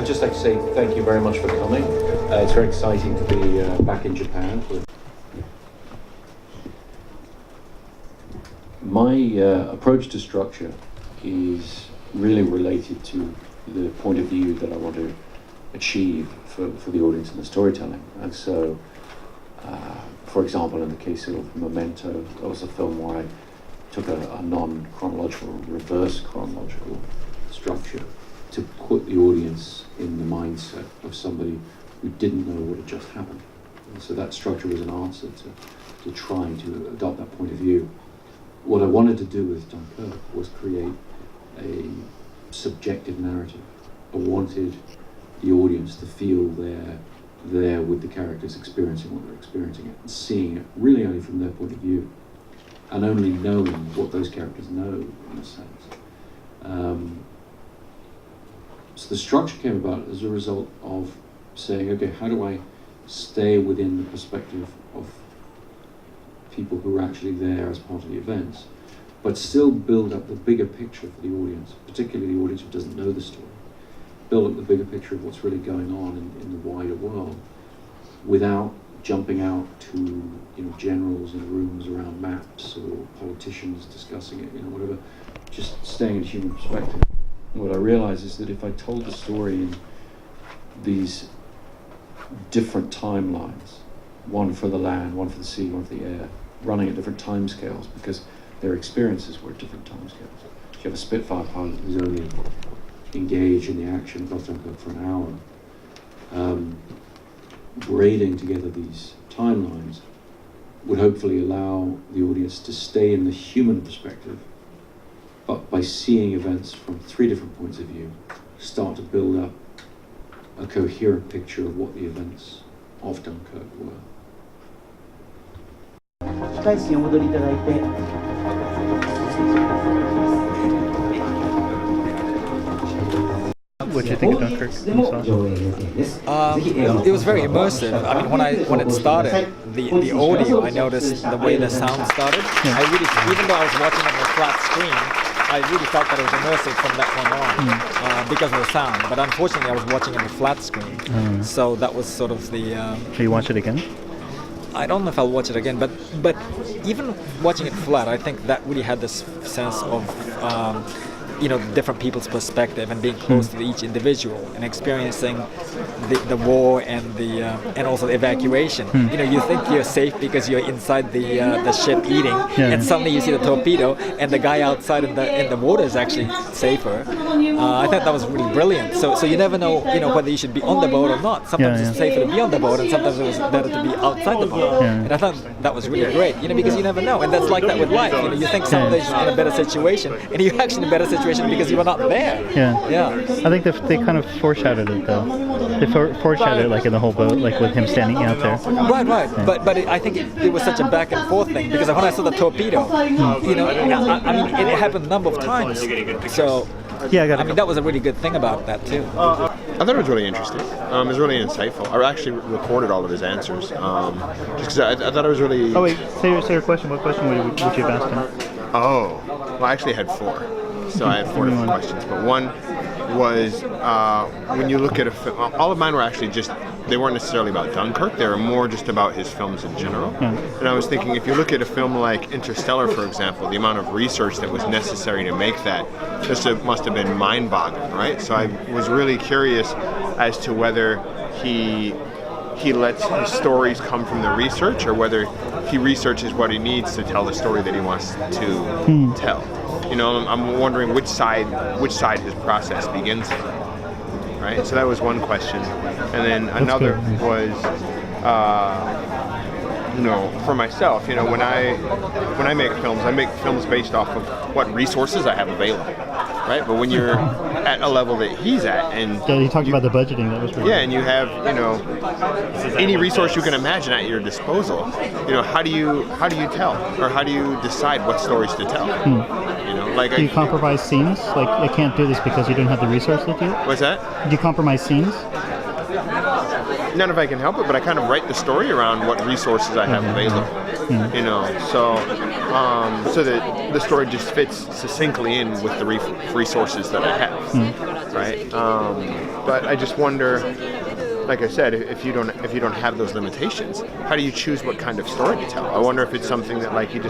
just like to say thank you very much for coming. It's very exciting to be back in Japan. My approach to structure is really related to the point of view that I want to achieve for the audience and the storytelling. And so, for example, in the case of Memento, that was a film where I took a non-chronological, reverse chronological structure to put the audience in the mindset of somebody who didn't know what had just happened. And so that structure was an answer to trying to adopt that point of view. What I wanted to do with Dunkirk was create a subjective narrative. I wanted the audience to feel they're there with the characters experiencing what they're experiencing and seeing it really only from their point of view and only knowing what those characters know in a sense. So the structure came about as a result of saying, okay, how do I stay within the perspective of people who are actually there as part of the events, but still build up the bigger picture for the audience, particularly the audience who doesn't know the story. Build up the bigger picture of what's really going on in the wider world without jumping out to generals in rooms around maps or politicians discussing it, whatever, just staying in human perspective. And what I realized is that if I told the story in these different timelines, one for the land, one for the sea, one for the air, running at different timescales because their experiences were at different timescales. If you have a Spitfire pilot who's only engaged in the action of Dunkirk for an hour, braiding together these timelines would hopefully allow the audience to stay in the human perspective, but by seeing events from 3 different points of view, start to build up a coherent picture of what the events of Dunkirk were. What did you think of Dunkirk? It was very immersive. I mean, when it started, the audio, I noticed the way the sound started. Yeah. I really, even though I was watching it on a flat screen, I really felt that it was immersive from that point on because of the sound. But unfortunately, I was watching it on a flat screen, so that was sort of the. Will you watch it again? I don't know if I'll watch it again, but even watching it flat, I think that really had this sense of different people's perspective and being close to each individual and experiencing the war and and also the evacuation. You think you're safe because you're inside the ship eating, and suddenly you see the torpedo and the guy outside in the water is actually safer. I thought that was really brilliant. So you never know, whether you should be on the boat or not. Sometimes it's safer to be on the boat, and sometimes it was better to be outside the boat. And I thought that was really great, because you never know, and that's like that with life. You think somebody's in a better situation, and you're actually in a better situation because you were not there. I think they kind of foreshadowed it though. They foreshadowed it like in the whole boat, like with him standing out there. Right. Yeah. But I think it was such a back and forth thing because when I saw the torpedo, I mean, it happened a number of times. So I mean, that was a really good thing about that too. I thought it was really interesting. It was really insightful. I actually recorded all of his answers just because I thought it was really. Oh wait, say your question. What question would you have asked him? Oh, well, I actually had 4. So I had 4 different questions, but one was when you look at a film, all of mine were actually they weren't necessarily about Dunkirk, they were more just about his films in general. And I was thinking, if you look at a film like Interstellar, for example, the amount of research that was necessary to make that must have been mind-boggling, right? So I was really curious as to whether he lets his stories come from the research or whether he researches what he needs to tell the story that he wants to tell. I'm wondering which side his process begins from, right? So that was one question, and then another was, for myself, when I make films based off of what resources I have available, right? But when you're at a level that he's at, and you talked about the budgeting, that was pretty and you have any resource you can imagine at your disposal, how do you tell, or how do you decide what stories to tell? Do you compromise scenes? Like, I can't do this because you don't have the resource to do it? What's that? Do you compromise scenes? None if I can help it, but I kind of write the story around what resources I have available. So so that the story just fits succinctly in with the resources that I have, right? But I just wonder, like I said, if you don't have those limitations, how do you choose what kind of story to tell? I wonder if it's something that like you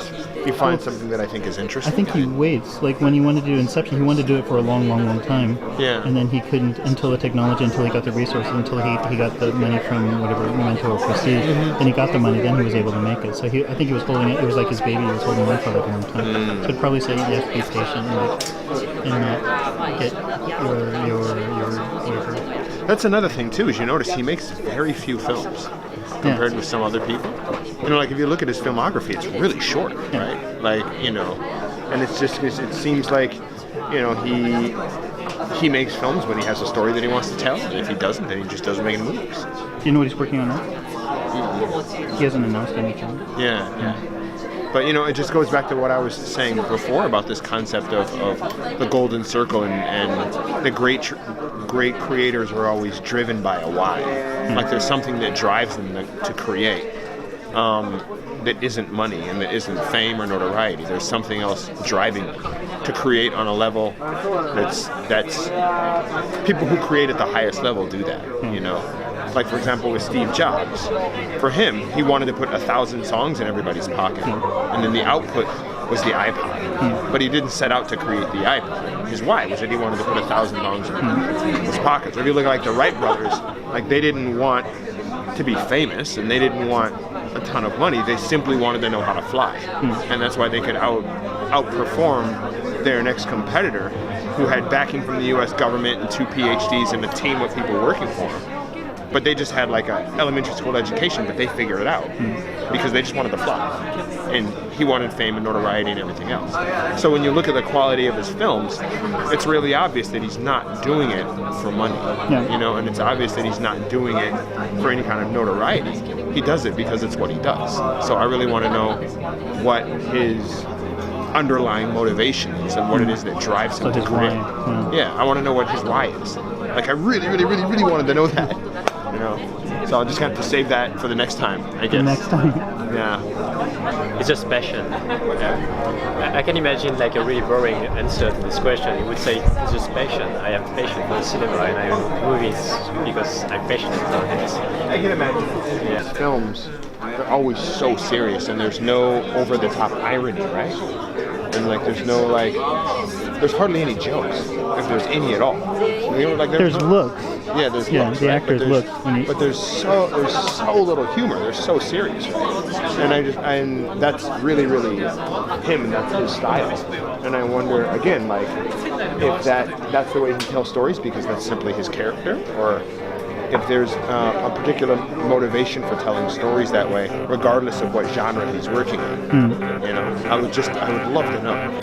find something that I think is interesting. I think he waits. Like when he wanted to do Inception, he wanted to do it for a long time. Yeah. And then he couldn't until he got the resources, until he got the money from whatever Memento or Prestige. Then he got the money. Then he was able to make it. So I think he was holding it. It was like his baby. He was holding on for like a long time. So I'd probably say you have to be patient and not get your whatever. That's another thing too, is you notice he makes very few films compared with some other people. You know, like if you look at his filmography, it's really short, right? Like, you know, and it's just, it seems like, you know, he makes films when he has a story that he wants to tell, and if he doesn't, then he just doesn't make movies. Do you know what he's working on now? He hasn't announced anything. Yeah. But, you know, it just goes back to what I was saying before about this concept of the golden circle and the great creators are always driven by a why. Like there's something that drives them to create that isn't money and that isn't fame or notoriety. There's something else driving them to create on a level that's people who create at the highest level do that, you know. Like, for example, with Steve Jobs, for him, he wanted to put 1,000 songs in everybody's pocket, and then the output was the iPod. But he didn't set out to create the iPod. His why was that he wanted to put 1,000 songs in his pockets. Or if you look at like the Wright brothers, like they didn't want to be famous, and they didn't want a ton of money. They simply wanted to know how to fly, and that's why they could outperform their next competitor, who had backing from the U.S. government and 2 PhDs and a team of people working for them. But they just had like a elementary school education, but they figured it out because they just wanted to fly. And he wanted fame and notoriety and everything else. So when you look at the quality of his films, it's really obvious that he's not doing it for money, you know, and it's obvious that he's not doing it for any kind of notoriety. He does it because it's what he does. So I really want to know what his underlying motivation is and what it is that drives him to create. Yeah, I want to know what his why is. Like I really wanted to know that. You know, so I'll just have to save that for the next time, I guess. Next time. Yeah. It's just passion. I can imagine like a really boring answer to this question. You would say it's just passion. I have passion for cinema and I have movies because I'm passionate about it. I can imagine. His films, they're always so serious and there's no over-the-top irony, right? And like there's no like, there's hardly any jokes, if there's any at all. You know, like there's looks. Yeah, there's looks, the right? actors look. But there's so little humor. They're so serious, right? And that's really him, and that's his style. And I wonder again, like, if that's the way he tells stories because that's simply his character, or if there's a particular motivation for telling stories that way, regardless of what genre he's working in. You know, I would love to know.